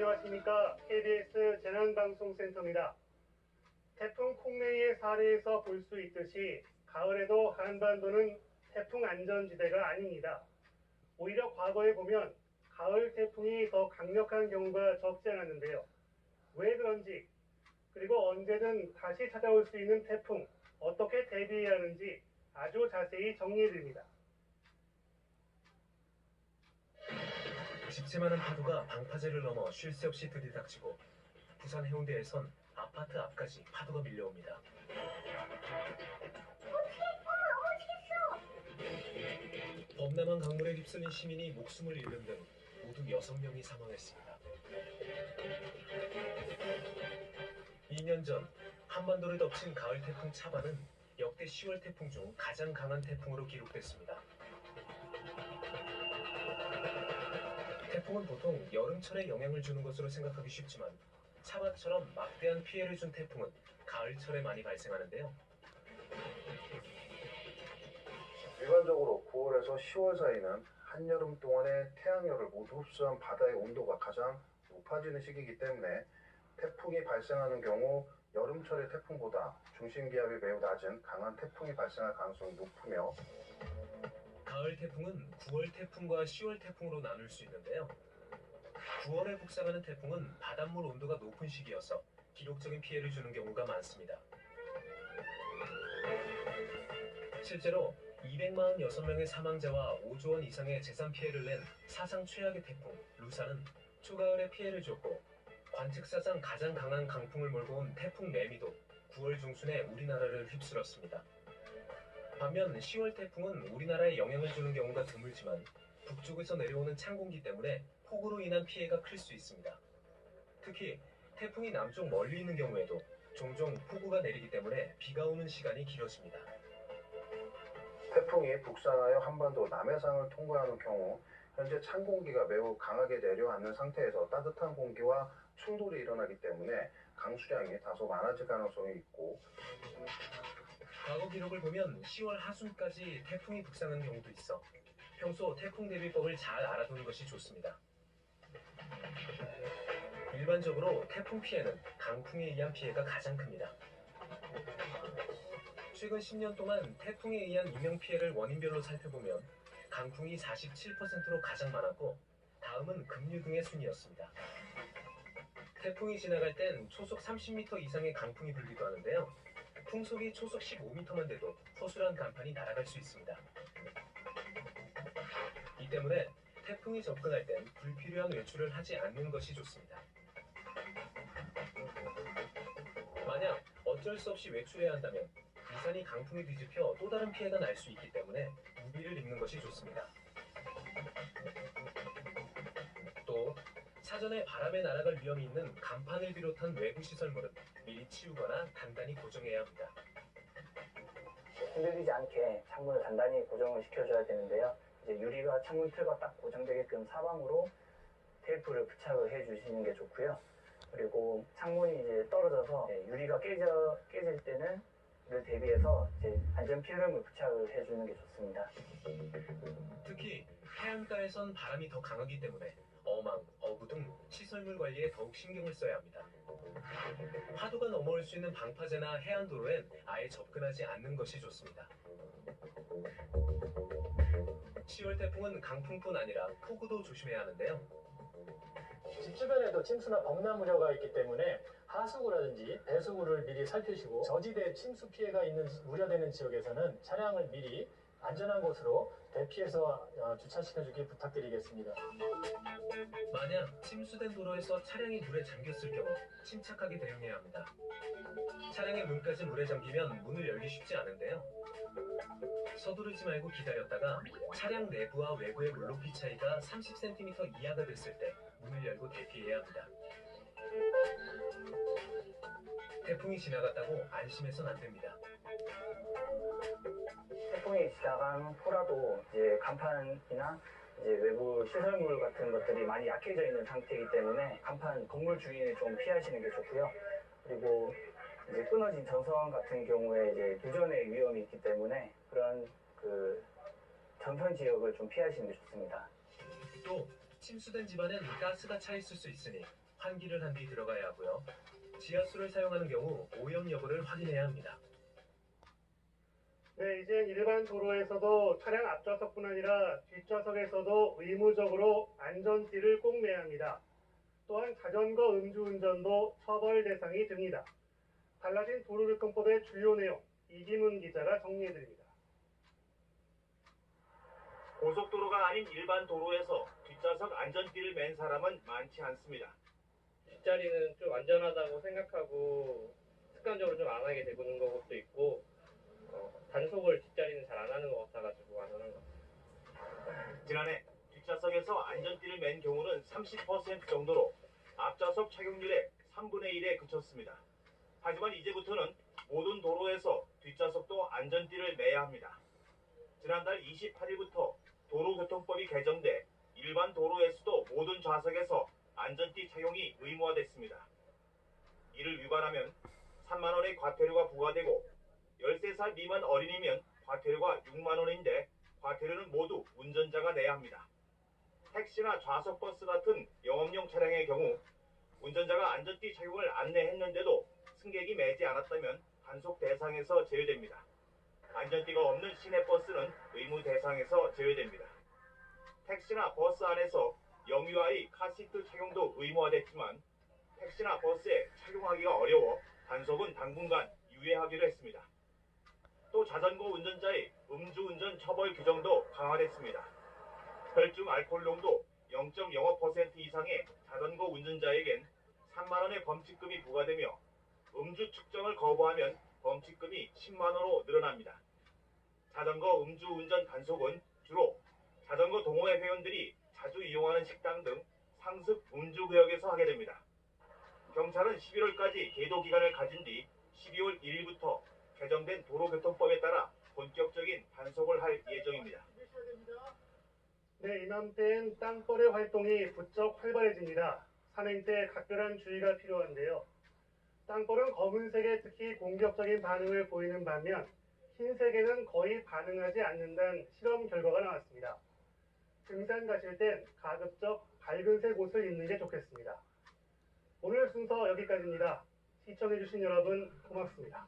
안녕하십니까. KBS 재난방송센터입니다. 태풍 콩메이의 사례에서 볼 수 있듯이 가을에도 한반도는 태풍 안전지대가 아닙니다. 오히려 과거에 보면 가을 태풍이 더 강력한 경우가 적지 않았는데요. 왜 그런지, 그리고 언제든 다시 찾아올 수 있는 태풍, 어떻게 대비해야 하는지 아주 자세히 정리해드립니다. 집채만한 파도가 방파제를 넘어 쉴 새 없이 들이닥치고 부산 해운대에선 아파트 앞까지 파도가 밀려옵니다. 범람한 강물에 휩쓸린 시민이 목숨을 잃는 등 모두 6명이 사망했습니다. 2년 전 한반도를 덮친 가을 태풍 차바는 역대 10월 태풍 중 가장 강한 태풍으로 기록됐습니다. 태풍은 보통 여름철에 영향을 주는 것으로 생각하기 쉽지만 차바처럼 막대한 피해를 준 태풍은 가을철에 많이 발생하는데요. 일반적으로 9월에서 10월 사이는 한여름 동안의 태양열을 모두 흡수한 바다의 온도가 가장 높아지는 시기이기 때문에 태풍이 발생하는 경우 여름철의 태풍보다 중심기압이 매우 낮은 강한 태풍이 발생할 가능성이 높으며, 가을 태풍은 9월 태풍과 10월 태풍으로 나눌 수 있는데요. 9월에 북상하는 태풍은 바닷물 온도가 높은 시기여서 기록적인 피해를 주는 경우가 많습니다. 실제로 246명의 사망자와 5조 원 이상의 재산 피해를 낸 사상 최악의 태풍 루사는 초가을에 피해를 줬고, 관측사상 가장 강한 강풍을 몰고 온 태풍 매미도 9월 중순에 우리나라를 휩쓸었습니다. 반면 10월 태풍은 우리나라에 영향을 주는 경우가 드물지만 북쪽에서 내려오는 찬 공기 때문에 폭우로 인한 피해가 클 수 있습니다. 특히 태풍이 남쪽 멀리 있는 경우에도 종종 폭우가 내리기 때문에 비가 오는 시간이 길어집니다. 태풍이 북상하여 한반도 남해상을 통과하는 경우 현재 찬 공기가 매우 강하게 내려앉는 상태에서 따뜻한 공기와 충돌이 일어나기 때문에 강수량이 다소 많아질 가능성이 있고, 과거 기록을 보면 10월 하순까지 태풍이 북상하는 경우도 있어 평소 태풍 대비법을 잘 알아두는 것이 좋습니다. 일반적으로 태풍 피해는 강풍에 의한 피해가 가장 큽니다. 최근 10년 동안 태풍에 의한 인명피해를 원인별로 살펴보면 강풍이 47%로 가장 많았고, 다음은 급류 등의 순이었습니다. 태풍이 지나갈 땐 초속 30m 이상의 강풍이 불기도 하는데요. 풍속이 초속 15m만 돼도 허술한 간판이 날아갈 수 있습니다. 이 때문에 태풍이 접근할 땐 불필요한 외출을 하지 않는 것이 좋습니다. 만약 어쩔 수 없이 외출해야 한다면 우산이 강풍에 뒤집혀 또 다른 피해가 날 수 있기 때문에 우비를 입는 것이 좋습니다. 또 사전에 바람에 날아갈 위험이 있는 간판을 비롯한 외부 시설물은 미리 치우거나 단단히 고정해야 합니다. 흔들리지 않게 창문을 단단히 고정을 시켜줘야 되는데요. 이제 유리가 창문 틀과 딱 고정되게끔 사방으로 테이프를 부착을 해주시는 게 좋고요. 그리고 창문이 이제 떨어져서 유리가 깨질 때는 이를 대비해서 이제 안전 필름을 부착을 해주는 게 좋습니다. 특히 해안가에선 바람이 더 강하기 때문에 어망, 어구 등 시설물 관리에 더욱 신경을 써야 합니다. 파도가 넘어올 수 있는 방파제나 해안도로엔 아예 접근하지 않는 것이 좋습니다. 10월 태풍은 강풍뿐 아니라 폭우도 조심해야 하는데요. 집 주변에도 침수나 범람 우려가 있기 때문에 하수구라든지 배수구를 미리 살피시고 저지대 침수 피해가 우려되는 지역에서는 차량을 미리 안전한 곳으로 대피해서 주차시켜주길 부탁드리겠습니다. 만약 침수된 도로에서 차량이 물에 잠겼을 경우 침착하게 대응해야 합니다. 차량의 문까지 물에 잠기면 문을 열기 쉽지 않은데요. 서두르지 말고 기다렸다가 차량 내부와 외부의 물높이 차이가 30cm 이하가 됐을 때 문을 열고 대피해야 합니다. 태풍이 지나갔다고 안심해선 안 됩니다. 태풍이 지나간 후라도 이제 간판이나 이제 외부 시설물 같은 것들이 많이 약해져 있는 상태이기 때문에 간판 건물 주위에 좀 피하시는 게 좋고요. 그리고 이제 끊어진 전선 같은 경우에 이제 누전의 위험이 있기 때문에 그런 전선 지역을 좀 피하시는 게 좋습니다. 또 침수된 집안엔 가스가 차 있을 수 있으니 환기를 한 뒤 들어가야 하고요. 지하수를 사용하는 경우 오염 여부를 확인해야 합니다. 네, 이젠 일반 도로에서도 차량 앞좌석뿐 아니라 뒷좌석에서도 의무적으로 안전띠를 꼭 매야 합니다. 또한 자전거 음주운전도 처벌 대상이 됩니다. 달라진 도로교통법의 주요 내용, 이기문 기자가 정리해드립니다. 고속도로가 아닌 일반 도로에서 뒷좌석 안전띠를 맨 사람은 많지 않습니다. 뒷자리는 좀 안전하다고 생각하고 습관적으로 좀 안 하게 되는 것도 있고 단속을 뒷자리는 잘 안 하는 것 같아가지고 안 하는 것 같아요. 지난해 뒷좌석에서 안전띠를 맨 경우는 30% 정도로 앞좌석 착용률의 3분의 1에 그쳤습니다. 하지만 이제부터는 모든 도로에서 뒷좌석도 안전띠를 매야 합니다. 지난달 28일부터 도로교통법이 개정돼 일반 도로에서도 모든 좌석에서 안전띠 착용이 의무화됐습니다. 이를 위반하면 3만 원의 과태료가 부과되고 13살 미만 어린이면 과태료가 6만 원인데 과태료는 모두 운전자가 내야 합니다. 택시나 좌석버스 같은 영업용 차량의 경우 운전자가 안전띠 착용을 안내했는데도 승객이 매지 않았다면 단속 대상에서 제외됩니다. 안전띠가 없는 시내버스는 의무 대상에서 제외됩니다. 택시나 버스 안에서 영유아의 카시트 착용도 의무화됐지만 택시나 버스에 착용하기가 어려워 단속은 당분간 유예하기로 했습니다. 또 자전거 운전자의 음주운전 처벌 규정도 강화됐습니다. 혈중 알코올 농도 0.05% 이상의 자전거 운전자에겐 3만 원의 범칙금이 부과되며 음주 측정을 거부하면 범칙금이 10만 원으로 늘어납니다. 자전거 음주운전 단속은 주로 자전거 동호회 회원들이 자주 이용하는 식당 등 상습 음주 구역에서 하게 됩니다. 경찰은 11월까지 계도 기간을 가진 뒤 12월 1일부터 개정된 도로교통법에 따라 본격적인 단속을 할 예정입니다. 네, 이맘때엔 땅벌의 활동이 부쩍 활발해집니다. 산행 때 각별한 주의가 필요한데요. 땅벌은 검은색에 특히 공격적인 반응을 보이는 반면 흰색에는 거의 반응하지 않는다는 실험 결과가 나왔습니다. 등산 가실 땐 가급적 밝은색 옷을 입는 게 좋겠습니다. 오늘 순서 여기까지입니다. 시청해주신 여러분 고맙습니다.